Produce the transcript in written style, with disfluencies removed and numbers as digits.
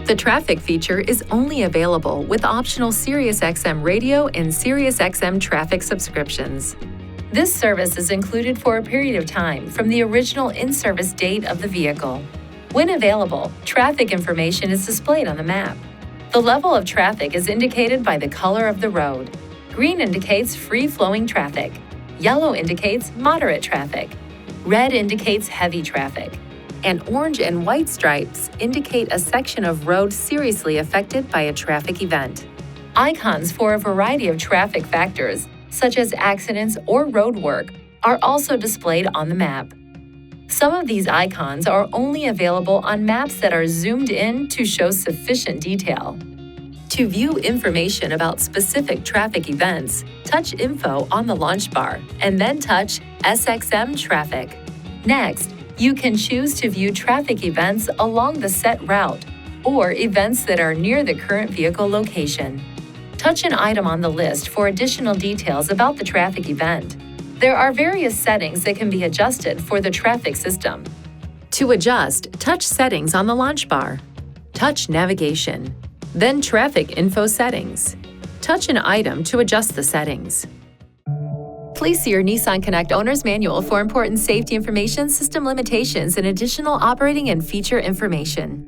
The traffic feature is only available with optional SiriusXM radio and SiriusXM traffic subscriptions. This service is included for a period of time from the original in-service date of the vehicle. When available, traffic information is displayed on the map. The level of traffic is indicated by the color of the road. Green indicates free-flowing traffic. Yellow indicates moderate traffic. Red indicates heavy traffic. And orange and white stripes indicate a section of road seriously affected by a traffic event. Icons for a variety of traffic factors, such as accidents or road work, are also displayed on the map. Some of these icons are only available on maps that are zoomed in to show sufficient detail. To view information about specific traffic events, touch Info on the launch bar and then touch SXM Traffic. Next, you can choose to view traffic events along the set route or events that are near the current vehicle location. Touch an item on the list for additional details about the traffic event. There are various settings that can be adjusted for the traffic system. To adjust, touch Settings on the launch bar. Touch Navigation, then Traffic Info Settings. Touch an item to adjust the settings. Please see your Nissan Connect Owner's Manual for important safety information, system limitations, and additional operating and feature information.